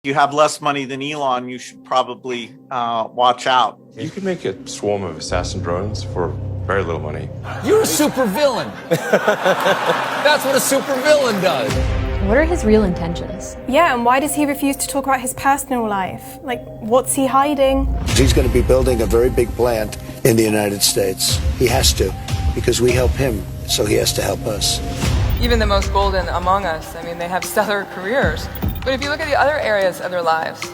you have less money than Elon, you should probably watch out. You could make a swarm of assassin drones for very little money. You're a supervillain. That's what a supervillain does. What are his real intentions? Yeah, and why does he refuse to talk about his personal life? Like, what's he hiding? He's going to be building a very big plant in the United States. He has to, because we help him, so he has to help us. Even the most golden among us, I mean, they have stellar careers. But if you look at the other areas of their lives,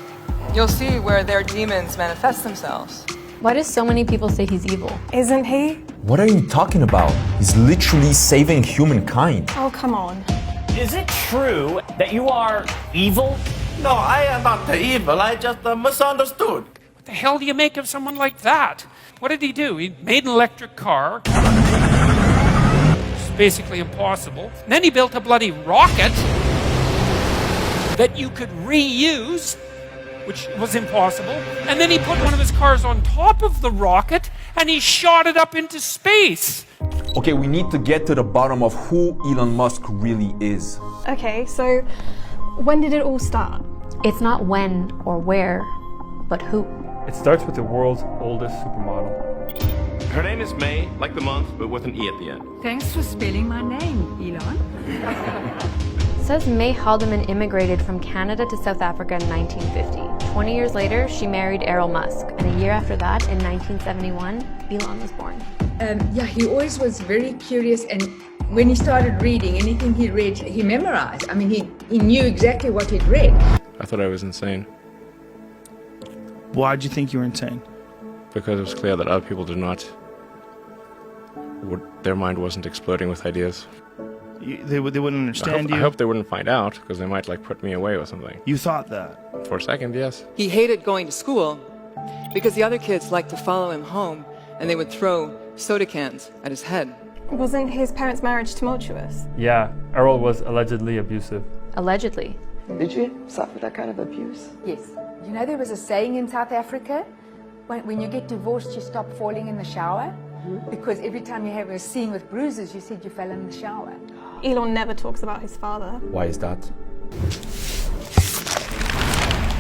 you'll see where their demons manifest themselves. Why do so many people say he's evil? Isn't he? What are you talking about? He's literally saving humankind. Oh, come on. Is it true that you are evil? No, I am not evil. I just misunderstood. What the hell do you make of someone like that? What did he do? He made an electric car. It's basically impossible. And then he built a bloody rocket that you could reuse, which was impossible. And then he put one of his cars on top of the rocket and he shot it up into space. Okay, we need to get to the bottom of who Elon Musk really is. Okay, so when did it all start? It's not when or where, but who. It starts with the world's oldest supermodel. Her name is May, like the month, but with an E at the end. Thanks for spelling my name, Elon. It says May Haldeman immigrated from Canada to South Africa in 1950. 20 years later, she married Elon Musk, and a year after that, in 1971, Elon was born. Yeah, he always was very curious, and when he started reading, anything he read, he memorized. I mean, he knew exactly what he'd read. I thought I was insane. Why'd you think you were insane? Because it was clear that other people did not. Their mind wasn't exploding with ideas. They wouldn't understand you? I hope they wouldn't find out, because they might put me away or something. You thought that? For a second, yes. He hated going to school because the other kids liked to follow him home and they would throw soda cans at his head. Wasn't his parents' marriage tumultuous? Yeah, Errol was allegedly abusive. Allegedly. Did you suffer that kind of abuse? Yes. You know, there was a saying in South Africa, when you get divorced, you stop falling in the shower. Because every time you have a scene with bruises, you said you fell in the shower. Elon never talks about his father. Why is that?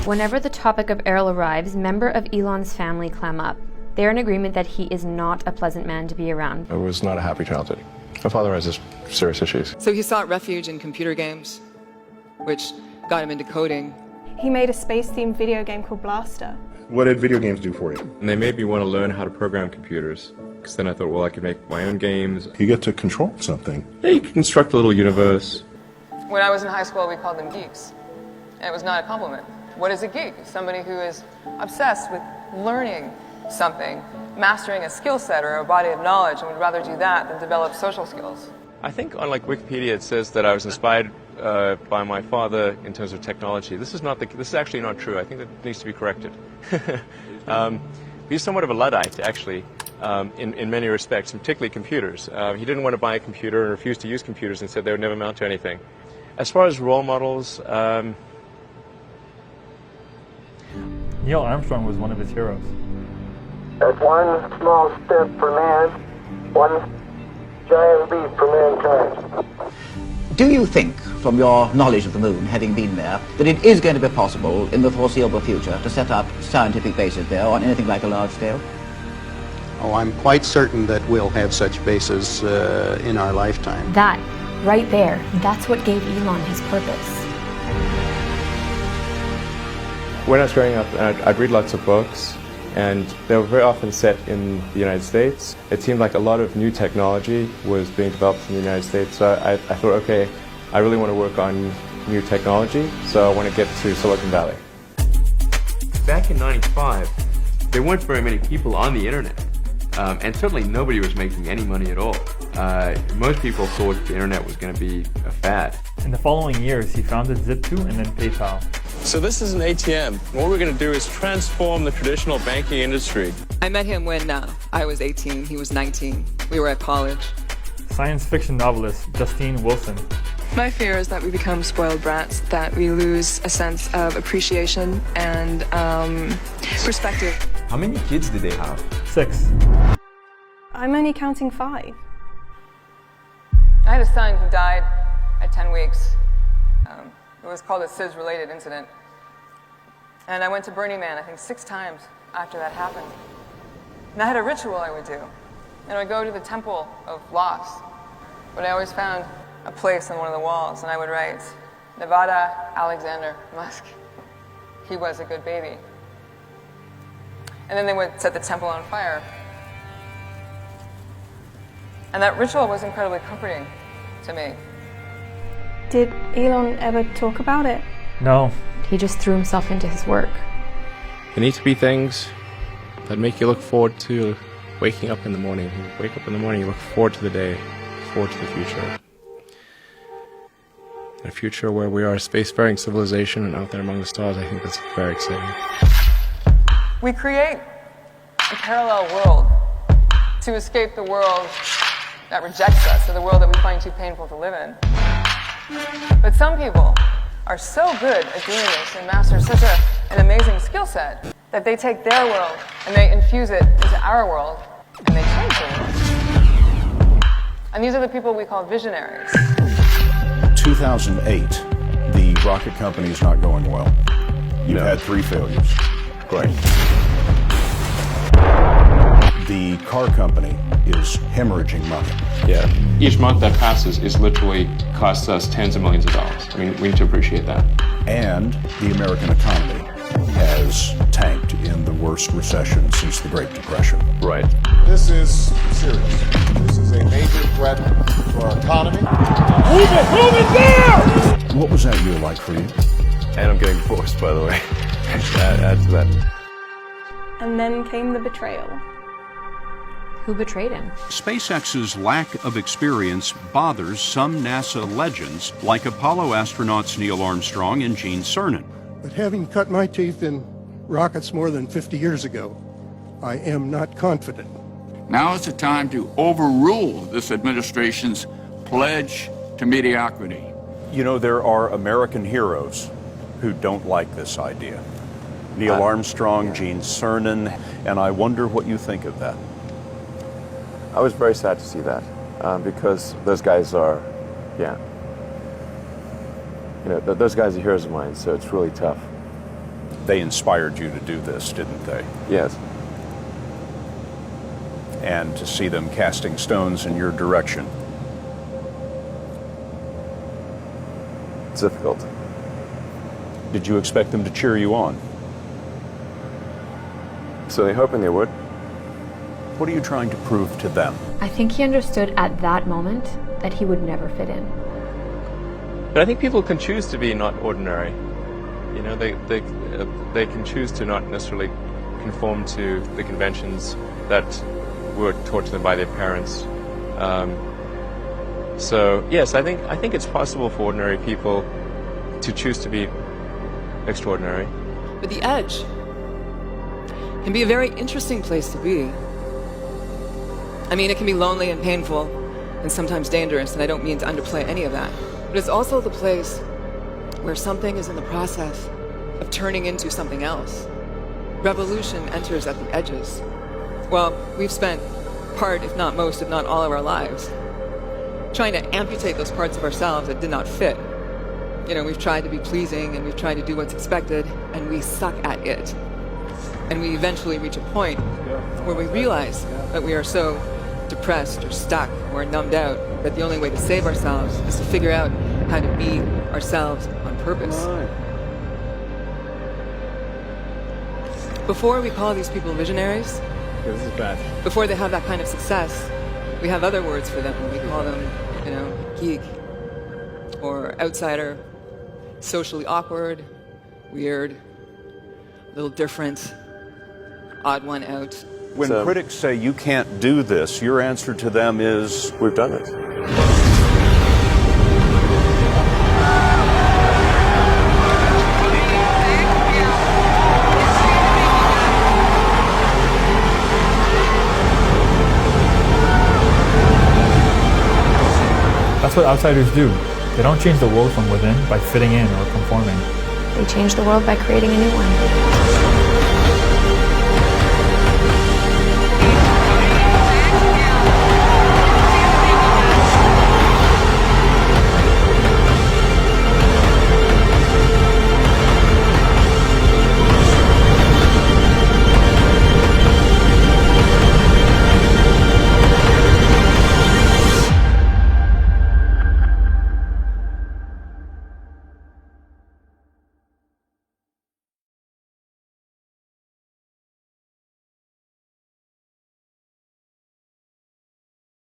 Whenever the topic of Errol arrives, members of Elon's family clam up. They're in agreement that he is not a pleasant man to be around. It was not a happy childhood. My father has serious issues. So he sought refuge in computer games, which got him into coding. He made a space-themed video game called Blaster. What did video games do for you? And they made me want to learn how to program computers. Because then I thought, well, I could make my own games. You get to control something. Yeah, you can construct a little universe. When I was in high school, we called them geeks. And it was not a compliment. What is a geek? Somebody who is obsessed with learning something, mastering a skill set or a body of knowledge, and would rather do that than develop social skills. I think on Wikipedia it says that I was inspired by my father in terms of technology. This is actually not true. I think that needs to be corrected. He's somewhat of a Luddite, actually, in many respects, and particularly computers. He didn't want to buy a computer and refused to use computers and said they would never amount to anything. As far as role models, Neil Armstrong was one of his heroes. That's one small step for man, one giant leap for mankind. Do you think, from your knowledge of the moon, having been there, that it is going to be possible in the foreseeable future to set up scientific bases there on anything like a large scale? Oh, I'm quite certain that we'll have such bases in our lifetime. That, right there, that's what gave Elon his purpose. when I was growing up, I'd read lots of books, and they were very often set in the United States. It seemed like a lot of new technology was being developed in the United States, so I thought, okay, I really want to work on new technology, so I want to get to Silicon Valley. Back in '95, there weren't very many people on the internet, and certainly nobody was making any money at all. Most people thought the internet was going to be a fad. In the following years, he founded Zip2 and then PayPal. So this is an ATM. What we're going to do is transform the traditional banking industry. I met him when I was 18, he was 19. We were at college. Science fiction novelist Justine Wilson. My fear is that we become spoiled brats, that we lose a sense of appreciation and perspective. How many kids did they have? 6. I'm only counting 5. I had a son who died at 10 weeks. It was called a SIDS-related incident. And I went to Burning Man, I think 6 times after that happened. And I had a ritual I would do. And I would go to the Temple of Loss, but I always found a place on one of the walls, and I would write, Nevada Alexander Musk. He was a good baby. And then they would set the temple on fire. And that ritual was incredibly comforting to me. Did Elon ever talk about it? No. He just threw himself into his work. There need to be things that make you look forward to waking up in the morning. You wake up in the morning, you look forward to the day, forward to the future. A future where we are a spacefaring civilization and out there among the stars, I think that's very exciting. We create a parallel world to escape the world that rejects us, or the world that we find too painful to live in. But some people are so good at doing this and master such an amazing skill set that they take their world and they infuse it into our world and they change the world. And these are the people we call visionaries. 2008, the rocket company is not going well. You've had 3 failures. Great. The car company is hemorrhaging money. Yeah. Each month that passes is literally costs us tens of millions of dollars. I mean, we need to appreciate that. And the American economy has tanked in the worst recession since the Great Depression. Right. This is serious. This is a major threat to our economy. Move it there! What was that year like for you? And I'm getting divorced, by the way. Add to that. And then came the betrayal. Who betrayed him? SpaceX's lack of experience bothers some NASA legends, like Apollo astronauts Neil Armstrong and Gene Cernan. But having cut my teeth in rockets more than 50 years ago, I am not confident. Now is the time to overrule this administration's pledge to mediocrity. You know, there are American heroes who don't like this idea. Neil Armstrong, Gene Cernan, and I wonder what you think of that. I was very sad to see that, because those guys are, those guys are heroes of mine, so it's really tough. They inspired you to do this, didn't they? Yes. And to see them casting stones in your direction. It's difficult. Did you expect them to cheer you on? Certainly hoping they would. What are you trying to prove to them? I think he understood at that moment that he would never fit in. But I think people can choose to be not ordinary. You know, they can choose to not necessarily conform to the conventions that were taught to them by their parents. So yes, I think it's possible for ordinary people to choose to be extraordinary. But the edge can be a very interesting place to be. I mean, it can be lonely and painful and sometimes dangerous, and I don't mean to underplay any of that. But it's also the place where something is in the process of turning into something else. Revolution enters at the edges. Well, we've spent part, if not most, if not all of our lives trying to amputate those parts of ourselves that did not fit. You know, we've tried to be pleasing and we've tried to do what's expected, and we suck at it. And we eventually reach a point where we realize that we are so depressed or stuck or numbed out that the only way to save ourselves is to figure out how to be ourselves on purpose. Before we call these people visionaries, this is bad. Before they have that kind of success, we have other words for them. We call them, geek or outsider, socially awkward, weird, a little different, odd one out. When critics say you can't do this, your answer to them is, we've done it. That's what outsiders do. They don't change the world from within by fitting in or conforming. They change the world by creating a new one.